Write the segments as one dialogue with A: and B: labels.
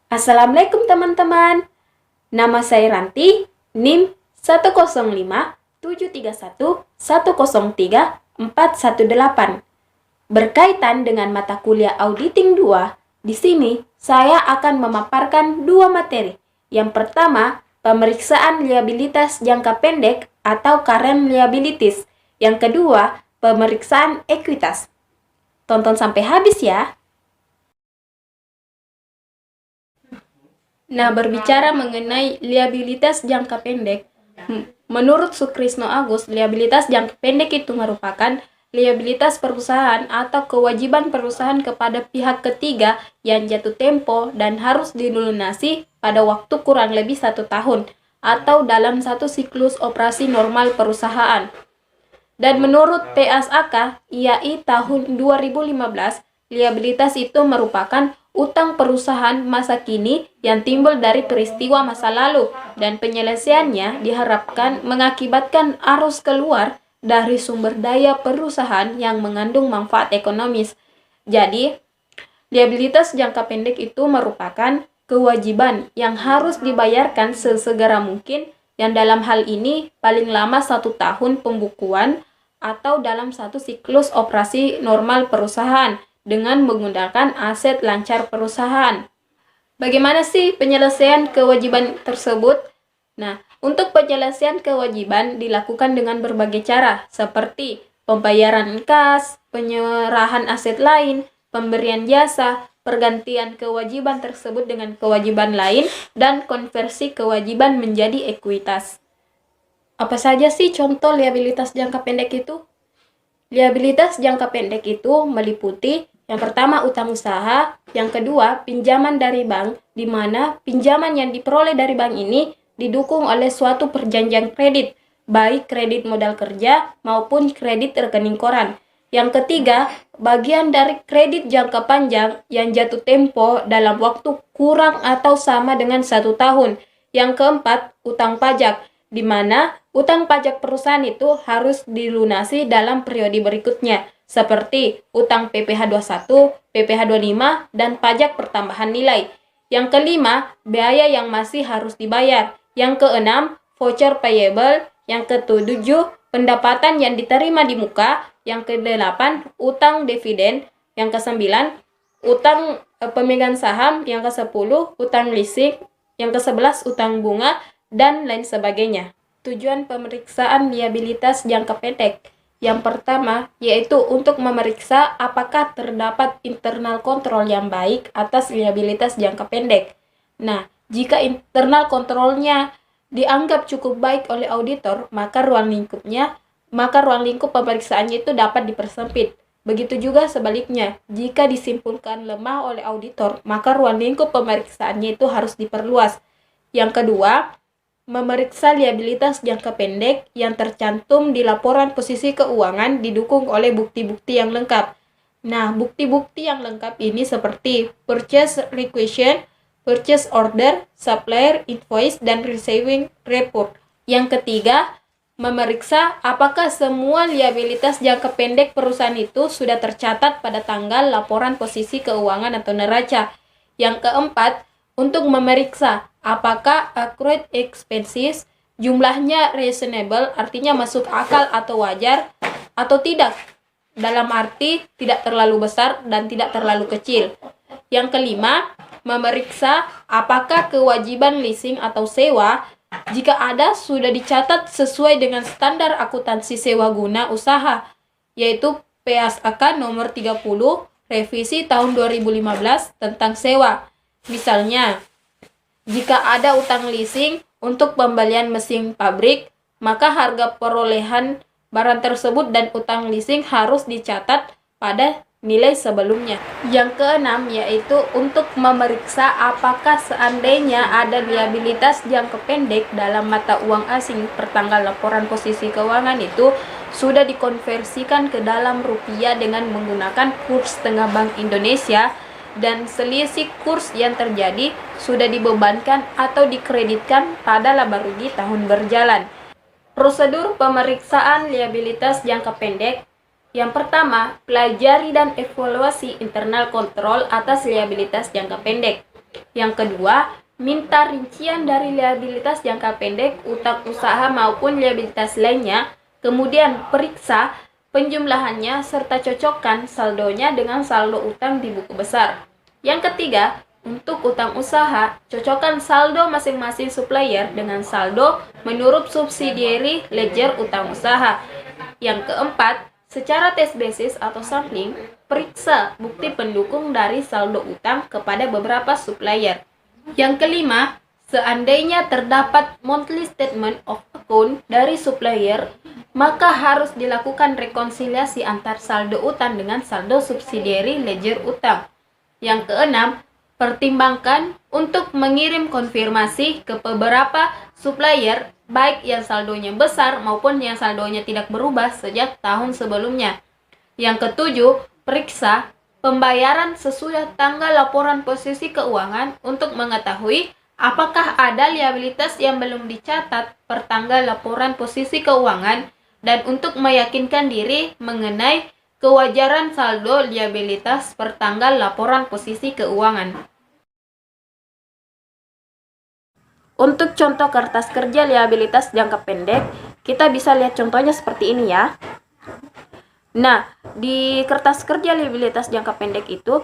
A: Assalamualaikum teman-teman. Nama saya Ranti, NIM 105731103 418. Berkaitan dengan mata kuliah Auditing 2, di sini saya akan memaparkan dua materi. Yang pertama, pemeriksaan liabilitas jangka pendek atau current liabilities. Yang kedua, pemeriksaan ekuitas. Tonton sampai habis ya. Nah, berbicara mengenai liabilitas jangka pendek, menurut Sukrisno Agus, liabilitas jangka pendek itu merupakan liabilitas perusahaan atau kewajiban perusahaan kepada pihak ketiga yang jatuh tempo dan harus dilunasi pada waktu kurang lebih 1 tahun atau dalam satu siklus operasi normal perusahaan. Dan menurut PSAK IAI tahun 2015, liabilitas itu merupakan utang perusahaan masa kini yang timbul dari peristiwa masa lalu dan penyelesaiannya diharapkan mengakibatkan arus keluar dari sumber daya perusahaan yang mengandung manfaat ekonomis. Jadi, liabilitas jangka pendek itu merupakan kewajiban yang harus dibayarkan sesegera mungkin yang dalam hal ini paling lama 1 tahun pembukuan atau dalam satu siklus operasi normal perusahaan dengan menggunakan aset lancar perusahaan. Bagaimana sih penyelesaian kewajiban tersebut? Nah, untuk penyelesaian kewajiban dilakukan dengan berbagai cara, seperti pembayaran kas, penyerahan aset lain, pemberian jasa, pergantian kewajiban tersebut dengan kewajiban lain, dan konversi kewajiban menjadi ekuitas. Apa saja sih contoh liabilitas jangka pendek itu? Liabilitas jangka pendek itu meliputi yang pertama utang usaha, yang kedua pinjaman dari bank, di mana pinjaman yang diperoleh dari bank ini didukung oleh suatu perjanjian kredit, baik kredit modal kerja maupun kredit rekening koran. Yang ketiga, bagian dari kredit jangka panjang yang jatuh tempo dalam waktu kurang atau sama dengan 1 tahun. Yang keempat, utang pajak, di mana utang pajak perusahaan itu harus dilunasi dalam periode berikutnya, seperti utang PPh 21, PPh 25, dan pajak pertambahan nilai. Yang kelima, biaya yang masih harus dibayar. Yang keenam, voucher payable. Yang ketujuh, pendapatan yang diterima di muka. Yang kedelapan, utang dividen. Yang kesembilan, utang pemegang saham. Yang kesepuluh, utang leasing. Yang kesebelas, utang bunga, dan lain sebagainya. Tujuan pemeriksaan liabilitas jangka pendek yang pertama yaitu untuk memeriksa apakah terdapat internal kontrol yang baik atas liabilitas jangka pendek. Nah, jika internal kontrolnya dianggap cukup baik oleh auditor, maka ruang lingkup pemeriksaannya itu dapat dipersempit. Begitu juga sebaliknya, jika disimpulkan lemah oleh auditor, maka ruang lingkup pemeriksaannya itu harus diperluas. Yang kedua, memeriksa liabilitas jangka pendek yang tercantum di laporan posisi keuangan didukung oleh bukti-bukti yang lengkap. Nah, bukti-bukti yang lengkap ini seperti purchase requisition, purchase order, supplier invoice, dan receiving report. Yang ketiga, memeriksa apakah semua liabilitas jangka pendek perusahaan itu sudah tercatat pada tanggal laporan posisi keuangan atau neraca. Yang keempat, untuk memeriksa apakah accrued expenses jumlahnya reasonable, artinya masuk akal atau wajar, atau tidak, dalam arti tidak terlalu besar dan tidak terlalu kecil. Yang kelima, memeriksa apakah kewajiban leasing atau sewa, jika ada, sudah dicatat sesuai dengan standar akuntansi sewa guna usaha, yaitu PSAK nomor 30, revisi tahun 2015 tentang sewa. Misalnya, jika ada utang leasing untuk pembelian mesin pabrik, maka harga perolehan barang tersebut dan utang leasing harus dicatat pada nilai sebelumnya. Yang keenam yaitu untuk memeriksa apakah seandainya ada liabilitas jangka pendek dalam mata uang asing pertanggal laporan posisi keuangan itu sudah dikonversikan ke dalam rupiah dengan menggunakan kurs tengah Bank Indonesia, dan selisih kurs yang terjadi sudah dibebankan atau dikreditkan pada laba rugi tahun berjalan. Prosedur pemeriksaan liabilitas jangka pendek. Yang pertama, pelajari dan evaluasi internal kontrol atas liabilitas jangka pendek. Yang kedua, minta rincian dari liabilitas jangka pendek, utang usaha maupun liabilitas lainnya, kemudian periksa penjumlahannya serta cocokkan saldonya dengan saldo utang di buku besar. Yang ketiga, untuk utang usaha, cocokkan saldo masing-masing supplier dengan saldo menurut subsidiary ledger utang usaha. Yang keempat, secara test basis atau sampling, periksa bukti pendukung dari saldo utang kepada beberapa supplier. Yang kelima, seandainya terdapat monthly statement of account dari supplier, maka harus dilakukan rekonsiliasi antar saldo utang dengan saldo subsidiary ledger utang. Yang keenam, pertimbangkan untuk mengirim konfirmasi ke beberapa supplier, baik yang saldonya besar maupun yang saldonya tidak berubah sejak tahun sebelumnya. Yang ketujuh, periksa pembayaran sesudah tanggal laporan posisi keuangan untuk mengetahui apakah ada liabilitas yang belum dicatat per tanggal laporan posisi keuangan dan untuk meyakinkan diri mengenai kewajaran saldo liabilitas per tanggal laporan posisi keuangan. Untuk contoh kertas kerja liabilitas jangka pendek, kita bisa lihat contohnya seperti ini ya. Nah, di kertas kerja liabilitas jangka pendek itu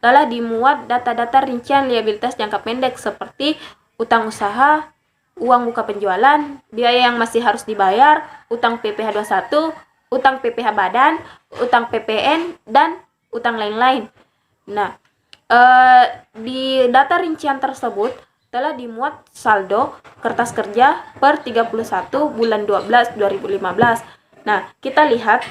A: telah dimuat data-data rincian liabilitas jangka pendek seperti utang usaha, uang muka penjualan, biaya yang masih harus dibayar, utang PPh 21, utang PPh badan, utang PPN, dan utang lain-lain. Nah, di data rincian tersebut telah dimuat saldo kertas kerja per 31 bulan 12 2015. Nah, kita lihat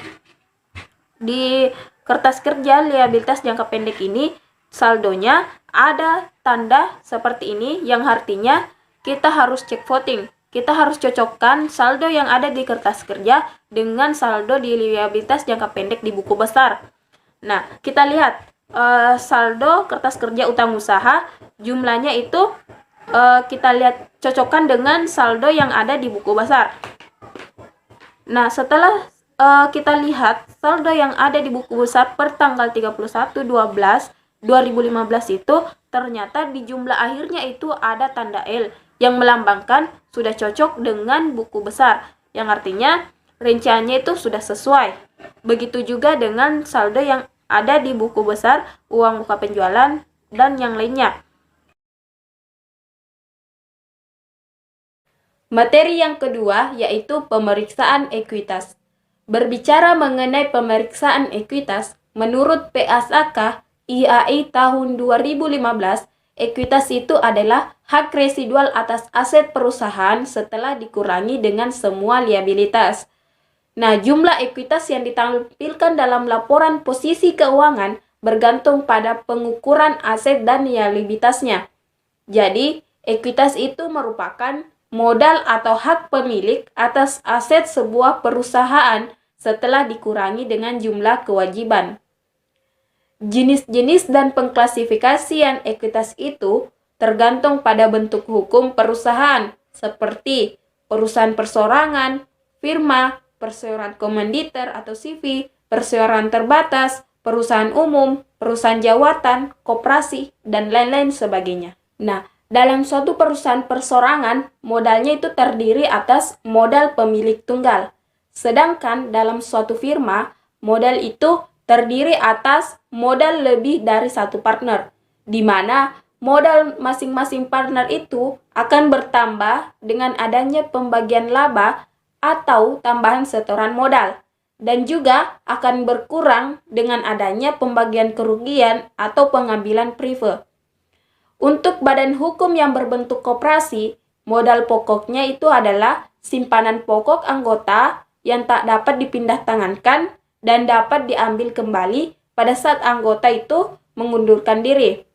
A: di kertas kerja liabilitas jangka pendek ini saldonya ada tanda seperti ini yang artinya kita harus cek voting. Kita harus cocokkan saldo yang ada di kertas kerja dengan saldo di liabilitas jangka pendek di buku besar. Nah, kita lihat saldo kertas kerja utang usaha jumlahnya itu kita lihat cocokkan dengan saldo yang ada di buku besar. Nah, setelah kita lihat saldo yang ada di buku besar per tanggal 31/12/2015 itu ternyata di jumlah akhirnya itu ada tanda L yang melambangkan sudah cocok dengan buku besar, yang artinya rinciannya itu sudah sesuai. Begitu juga dengan saldo yang ada di buku besar, uang muka penjualan, dan yang lainnya. Materi yang kedua yaitu pemeriksaan ekuitas. Berbicara mengenai pemeriksaan ekuitas, menurut PSAK IAI tahun 2015, ekuitas itu adalah hak residual atas aset perusahaan setelah dikurangi dengan semua liabilitas. Nah, jumlah ekuitas yang ditampilkan dalam laporan posisi keuangan bergantung pada pengukuran aset dan liabilitasnya. Jadi, ekuitas itu merupakan modal atau hak pemilik atas aset sebuah perusahaan setelah dikurangi dengan jumlah kewajiban. Jenis-jenis dan pengklasifikasian ekuitas itu tergantung pada bentuk hukum perusahaan, seperti perusahaan perseorangan, firma, perseorangan komanditer atau CV, perseorangan terbatas, perusahaan umum, perusahaan jawatan, koperasi, dan lain-lain sebagainya. Nah, dalam suatu perusahaan perseorangan, modalnya itu terdiri atas modal pemilik tunggal. Sedangkan dalam suatu firma, modal itu terdiri atas modal lebih dari satu partner, di mana modal masing-masing partner itu akan bertambah dengan adanya pembagian laba atau tambahan setoran modal, dan juga akan berkurang dengan adanya pembagian kerugian atau pengambilan prive. Untuk badan hukum yang berbentuk koperasi, modal pokoknya itu adalah simpanan pokok anggota yang tak dapat dipindah tangankan dan dapat diambil kembali pada saat anggota itu mengundurkan diri.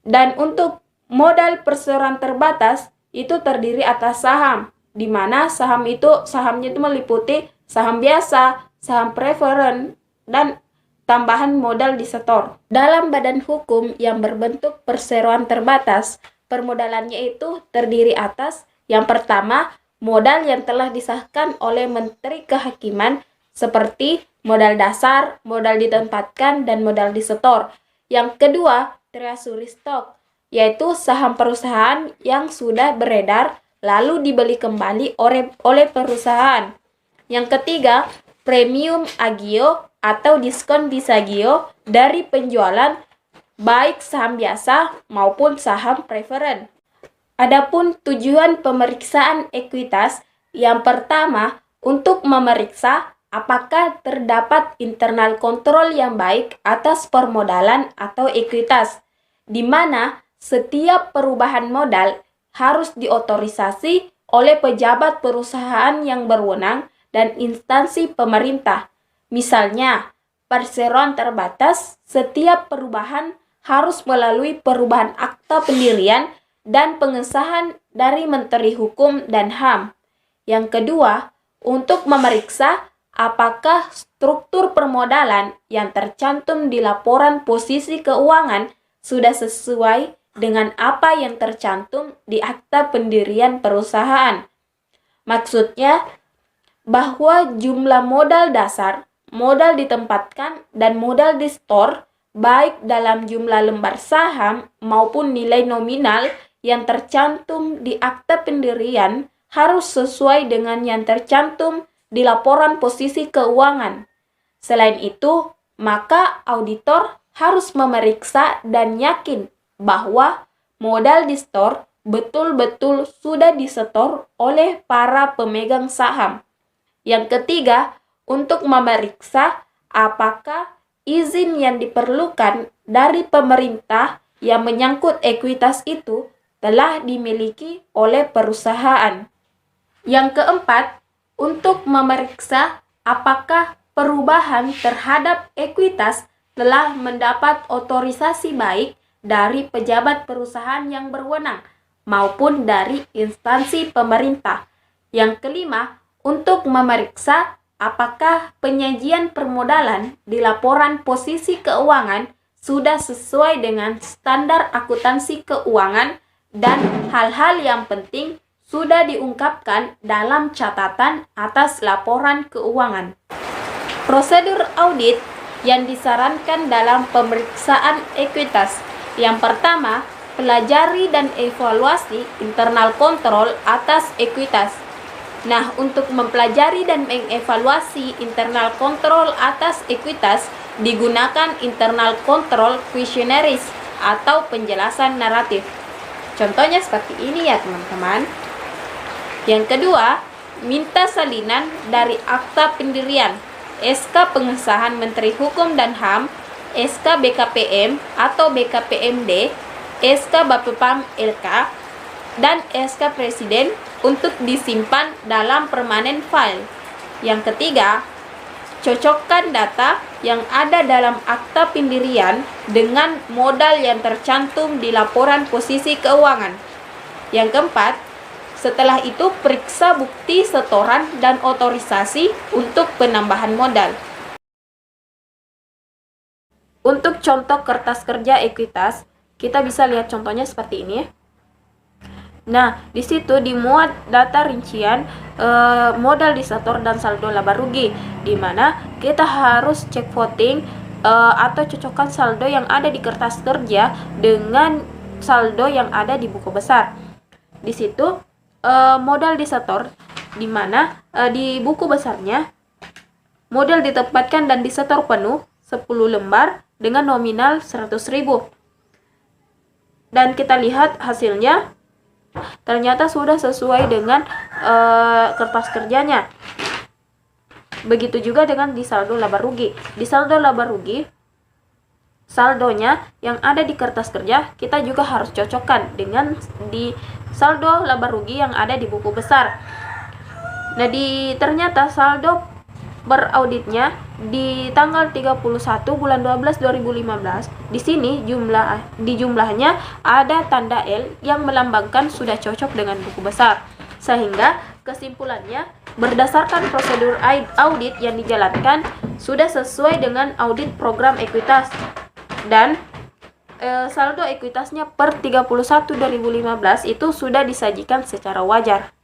A: Dan untuk modal perseroan terbatas itu terdiri atas saham, di mana sahamnya itu meliputi saham biasa, saham preferen, dan tambahan modal disetor. Dalam badan hukum yang berbentuk perseroan terbatas, permodalannya itu terdiri atas yang pertama, modal yang telah disahkan oleh Menteri Kehakiman seperti modal dasar, modal ditempatkan, dan modal disetor. Yang kedua, treasury stock, yaitu saham perusahaan yang sudah beredar lalu dibeli kembali oleh perusahaan. Yang ketiga, premium agio atau diskon disagio dari penjualan baik saham biasa maupun saham preferen. Adapun tujuan pemeriksaan ekuitas, yang pertama untuk memeriksa apakah terdapat internal kontrol yang baik atas permodalan atau ekuitas, di mana setiap perubahan modal harus diotorisasi oleh pejabat perusahaan yang berwenang dan instansi pemerintah. Misalnya, perseroan terbatas, setiap perubahan harus melalui perubahan akta pendirian dan pengesahan dari Menteri Hukum dan HAM. Yang kedua, untuk memeriksa apakah struktur permodalan yang tercantum di laporan posisi keuangan sudah sesuai dengan apa yang tercantum di akta pendirian perusahaan. Maksudnya, bahwa jumlah modal dasar, modal ditempatkan, dan modal di store, baik dalam jumlah lembar saham maupun nilai nominal yang tercantum di akta pendirian harus sesuai dengan yang tercantum di laporan posisi keuangan. Selain itu, maka auditor harus memeriksa dan yakin bahwa modal di store betul-betul sudah disetor oleh para pemegang saham. Yang ketiga, untuk memeriksa apakah izin yang diperlukan dari pemerintah yang menyangkut ekuitas itu telah dimiliki oleh perusahaan. Yang keempat, untuk memeriksa apakah perubahan terhadap ekuitas telah mendapat otorisasi baik dari pejabat perusahaan yang berwenang maupun dari instansi pemerintah. Yang kelima, untuk memeriksa apakah penyajian permodalan di laporan posisi keuangan sudah sesuai dengan standar akuntansi keuangan dan hal-hal yang penting sudah diungkapkan dalam catatan atas laporan keuangan. Prosedur audit yang disarankan dalam pemeriksaan ekuitas. Yang pertama, pelajari dan evaluasi internal kontrol atas ekuitas. Nah, untuk mempelajari dan mengevaluasi internal kontrol atas ekuitas, digunakan internal control questionnaires atau penjelasan naratif. Contohnya seperti ini ya teman-teman. Yang kedua, minta salinan dari akta pendirian, SK pengesahan Menteri Hukum dan HAM, SK BKPM atau BKPMD, SK Bapepam LK, dan SK Presiden untuk disimpan dalam permanent file. Yang ketiga, cocokkan data yang ada dalam akta pendirian dengan modal yang tercantum di laporan posisi keuangan. Yang keempat, setelah itu periksa bukti setoran dan otorisasi untuk penambahan modal. Untuk contoh kertas kerja ekuitas, kita bisa lihat contohnya seperti ini. Nah, di situ dimuat data rincian modal disetor dan saldo laba rugi, di mana kita harus cek voting atau cocokkan saldo yang ada di kertas kerja dengan saldo yang ada di buku besar. Di situ modal disetor, di mana di buku besarnya modal ditempatkan dan disetor penuh 10 lembar dengan nominal 100.000. Dan kita lihat hasilnya ternyata sudah sesuai dengan kertas kerjanya. Begitu juga dengan di saldo laba rugi. Di saldo laba rugi, saldonya yang ada di kertas kerja kita juga harus cocokkan dengan di saldo laba rugi yang ada di buku besar. Nah, ternyata saldo berauditnya di tanggal 31 bulan 12 2015. Di sini jumlahnya ada tanda L yang melambangkan sudah cocok dengan buku besar. Sehingga kesimpulannya, berdasarkan prosedur audit yang dijalankan sudah sesuai dengan audit program ekuitas dan saldo ekuitasnya per 31 2015 itu sudah disajikan secara wajar.